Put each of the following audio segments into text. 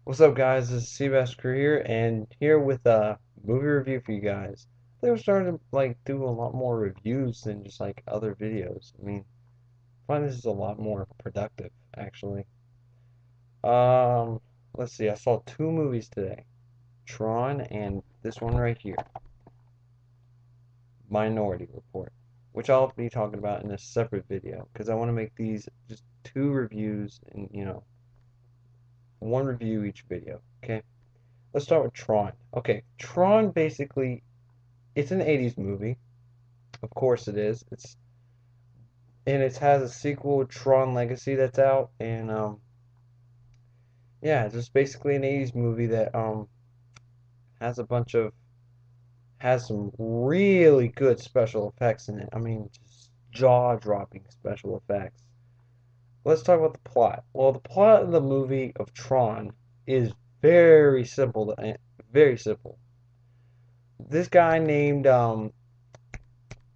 What's up, guys? This is SeabassCrew here, and here with a movie review for you guys. They were starting to do a lot more reviews than just other videos. I find this is a lot more productive, actually. Um, let's see. I saw two movies today, TRON and this one right here, Minority Report, which I'll be talking about in a separate video because I want to make these just two reviews and one review each video. Okay. Let's start with TRON. Okay, TRON basically it's an 80s movie. Of course it is. It has a sequel, Tron Legacy, that's out, and yeah, it's just basically an 80s movie that has a bunch of has some really good special effects in it. Just jaw-dropping special effects. Let's talk about the plot. Well, the plot of the movie of Tron is very simple. Very simple. This guy named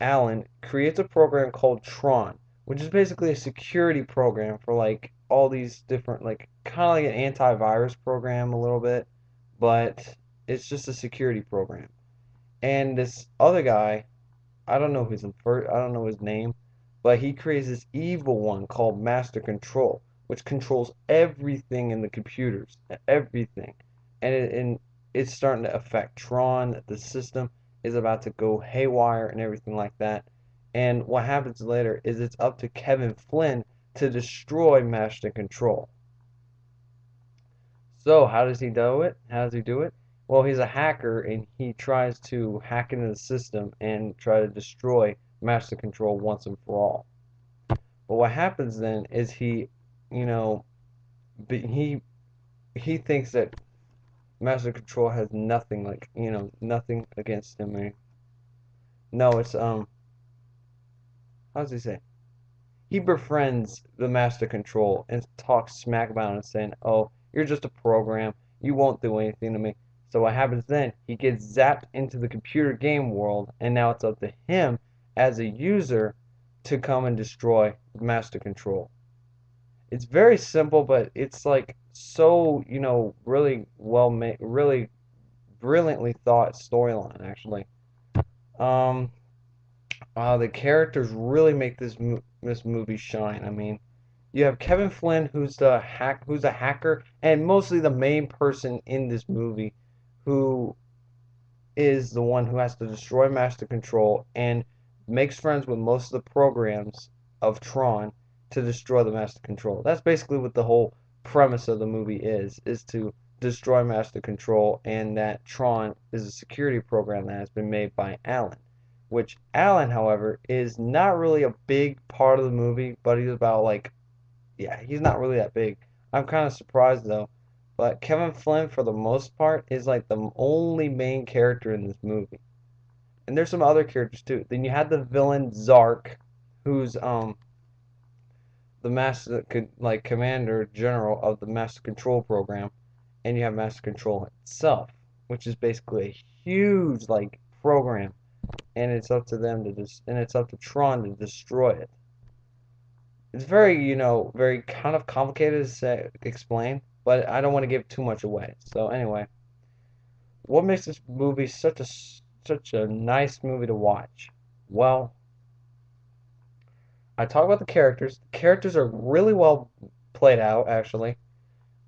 Allen creates a program called TRON, which is basically a security program for all these different kind of like an antivirus program a little bit, but it's just a security program. And this other guy, I don't know his name, but he creates this evil one called Master Control, which controls everything in the computers, everything. And it's starting to affect Tron. The system is about to go haywire and everything like that. And what happens later is it's up to Kevin Flynn to destroy Master Control. So how does he do it? How does he do it? Well, he's a hacker and he tries to hack into the system and try to destroy Master Control once and for all. But what happens then is you know, he he thinks that Master Control has nothing nothing against him. No, it's how does he say? He befriends the Master Control and talks smack about him, saying, "Oh, you're just a program. You won't do anything to me." So what happens then? He gets zapped into the computer game world, and now it's up to him as a user to come and destroy Master Control. It's very simple, but it's so, really well made, really brilliantly thought storyline, actually. Um, the characters really make this movie shine. You have Kevin Flynn, who's a hacker, and mostly the main person in this movie, who is the one who has to destroy Master Control and makes friends with most of the programs of Tron to destroy the Master Control. That's basically what the whole premise of the movie is to destroy Master Control, and that Tron is a security program that has been made by Alan. Which Alan, however, is not really a big part of the movie, but he's about yeah, he's not really that big. I'm kind of surprised though. But Kevin Flynn, for the most part, is like the only main character in this movie. And there's some other characters too. Then you had the villain Zark, who's the master commander general of the Master Control program, and you have Master Control itself, which is basically a huge program, and it's up to them to and it's up to Tron to destroy it. It's very, very kind of complicated to explain, but I don't want to give too much away. So anyway, what makes this movie such a nice movie to watch? Well, I talk about the characters. The characters are really well played out, actually.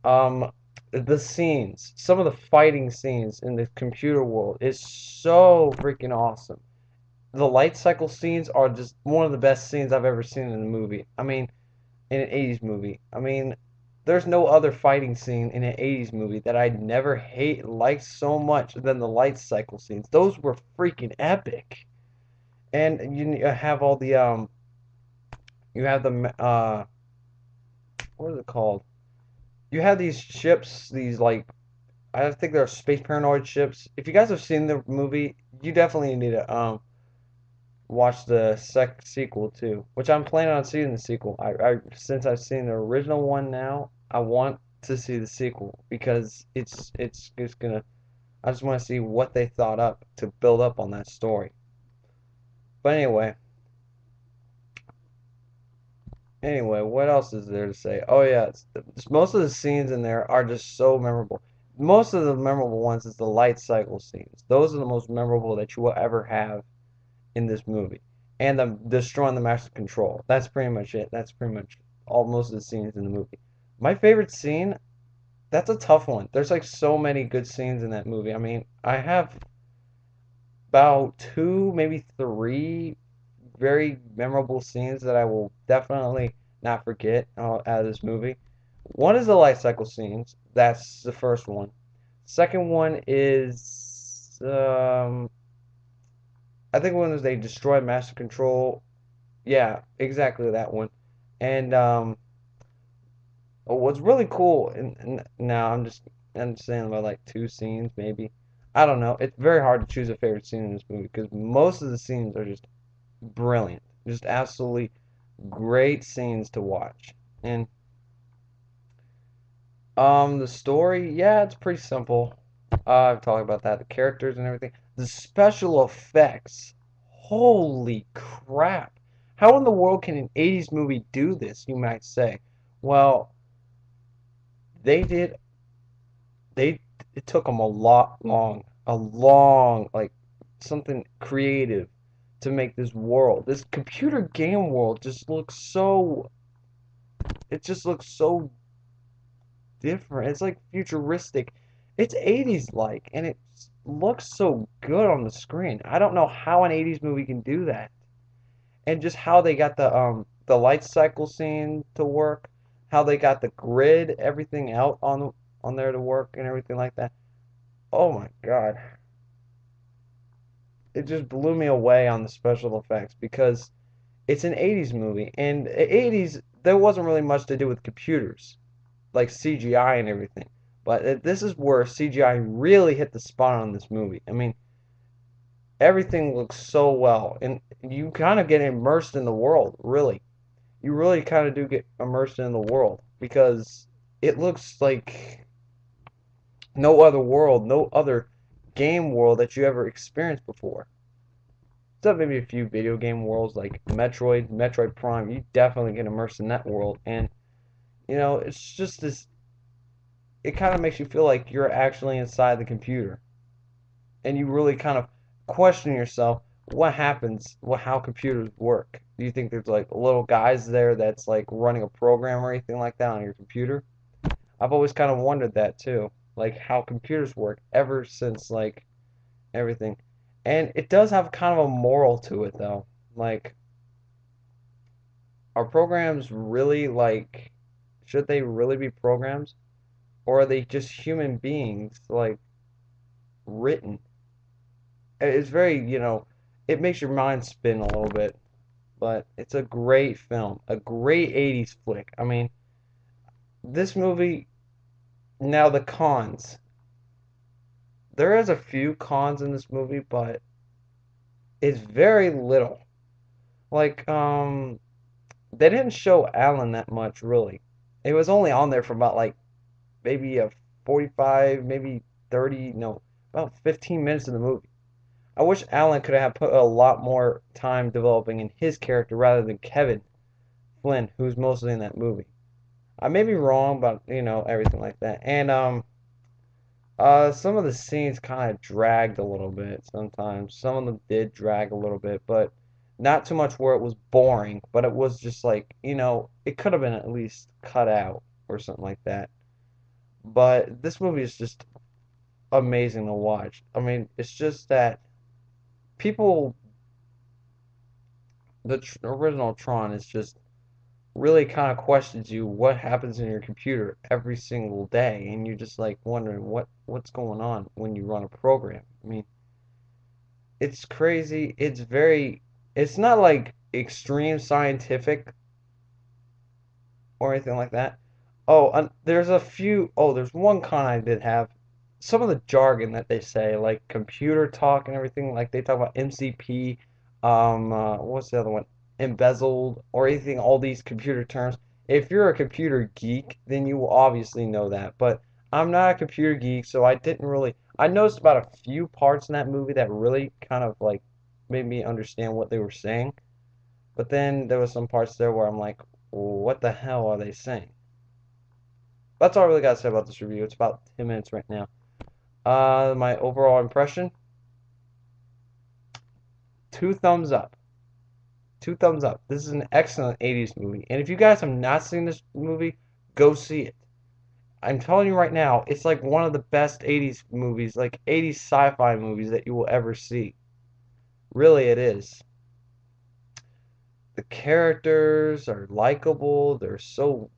Um, the scenes, some of the fighting scenes in the computer world is so freaking awesome. The light cycle scenes are just one of the best scenes I've ever seen in a movie. In an 80s movie. There's no other fighting scene in an 80s movie that I'd never liked so much than the light cycle scenes. Those were freaking epic. And you have all the you have the what is it called? You have these ships, these I think they're space paranoid ships. If you guys have seen the movie, you definitely need to watch the sequel too, which I'm planning on seeing the sequel. Since I've seen the original one now, I want to see the sequel because it's gonna. I just want to see what they thought up to build up on that story. But anyway, Anyway, what else is there to say? Oh yeah, most of the scenes in there are just so memorable. Most of the memorable ones is the light cycle scenes. Those are the most memorable that you will ever have in this movie. And the destroying the master control. That's pretty much it. That's pretty much all most of the scenes in the movie. My favorite scene, that's a tough one. There's like so many good scenes in that movie. I mean, I have about two, maybe three very memorable scenes that I will definitely not forget out of this movie. One is the life cycle scenes. That's the first one. Second one is I think when they destroy Master Control. Yeah, exactly that one. And what's really cool, and now I'm just saying about like two scenes maybe. I don't know. It's very hard to choose a favorite scene in this movie because most of the scenes are just brilliant, just absolutely great scenes to watch. And the story, yeah, it's pretty simple. I've talked about that, the characters and everything. The special effects, holy crap! How in the world can an '80s movie do this? You might say. Well, they did. They it took them a long, like something creative to make this world. This computer game world just looks so. It just looks so different. It's like futuristic. It's '80s like, and it looks so good on the screen. I don't know how an '80s movie can do that, and just how they got the light cycle scene to work, how they got the grid, everything out on there to work and everything like that. Oh my God, it just blew me away on the special effects because it's an '80s movie, and '80s there wasn't really much to do with computers like CGI and everything. But this is where CGI really hit the spot on this movie. I mean, everything looks so well, and you kind of get immersed in the world, really. You really kind of do get immersed in the world because it looks like no other world, no other game world that you ever experienced before. Except maybe a few video game worlds like Metroid Prime. You definitely get immersed in that world, and it's just this. It kind of makes you feel like you're actually inside the computer, and you really kind of question yourself what happens, how computers work. Do you think there's like little guys there that's like running a program or anything like that on your computer? I've always kind of wondered that too, like how computers work ever since like everything. And it does have kind of a moral to it though. Like, are programs really like, should they really be programs? Or are they just human beings like written? It's very, it makes your mind spin a little bit, but it's a great film, a great '80s flick. I mean, this movie, now the cons. There is a few cons in this movie, but it's very little. Like, they didn't show Alan that much, really. It was only on there for about like maybe a 45, maybe 30, no, about 15 minutes of the movie. I wish Alan could have put a lot more time developing in his character rather than Kevin Flynn, who's mostly in that movie. I may be wrong, but everything like that. And some of the scenes kind of dragged a little bit sometimes. Some of them did drag a little bit, but not too much where it was boring. But it was just like it could have been at least cut out or something like that. But this movie is just amazing to watch. I mean, it's just that people, the original Tron is just really kind of questions you what happens in your computer every single day, and you're just like wondering what's going on when you run a program. I mean, it's crazy. It's not like extreme scientific or anything like that. Oh, there's one con I did have. Some of the jargon that they say, like computer talk and everything, like they talk about MCP, what's the other one? Embezzled or anything, all these computer terms. If you're a computer geek, then you will obviously know that. But I'm not a computer geek, so I didn't really. I noticed about a few parts in that movie that really kind of like made me understand what they were saying. But then there was some parts there where I'm like, what the hell are they saying? That's all I really got to say about this review. It's about 10 minutes right now. My overall impression, 2 thumbs up. 2 thumbs up. This is an excellent 80s movie. And if you guys have not seen this movie, go see it. I'm telling you right now, it's like one of the best 80s movies, like 80s sci-fi movies that you will ever see. Really, it is. The characters are likable. They're so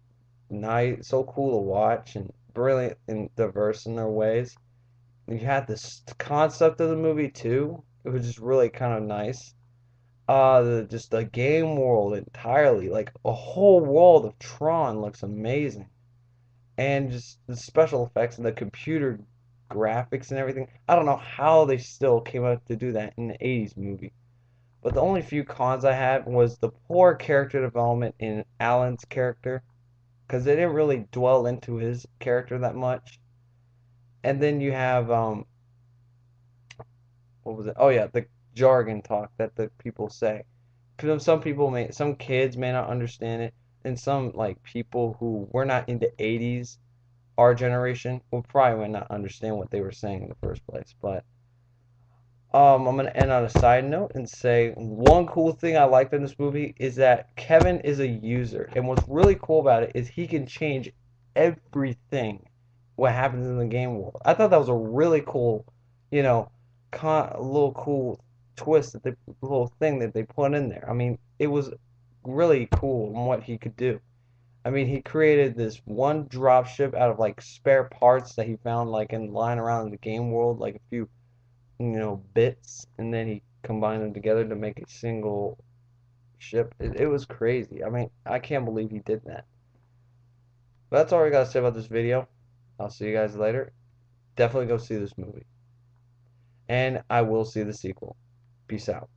nice, so cool to watch, and brilliant and diverse in their ways. You had this concept of the movie too. It was just really kind of nice. Just the game world entirely, like a whole world of Tron looks amazing, and just the special effects and the computer graphics and everything. I don't know how they still came up to do that in the 80s movie. But the only few cons I had was the poor character development in Alan's character, because they didn't really dwell into his character that much. And then you have what was it? Oh yeah, the jargon talk that the people say. Some people may, some kids may not understand it, and some like people who were not into 80s, our generation, will probably might not understand what they were saying in the first place. But I'm gonna end on a side note and say one cool thing I liked in this movie is that Kevin is a user, and what's really cool about it is he can change everything what happens in the game world. I thought that was a really cool, you know, a little cool twist that they, little thing that they put in there. I mean, it was really cool on what he could do. I mean, he created this one drop ship out of like spare parts that he found like in lying around in the game world, like a few bits, and then he combined them together to make a single ship. It was crazy. I mean, I can't believe he did that. But that's all I gotta say about this video. I'll see you guys later. Definitely go see this movie. And I will see the sequel. Peace out.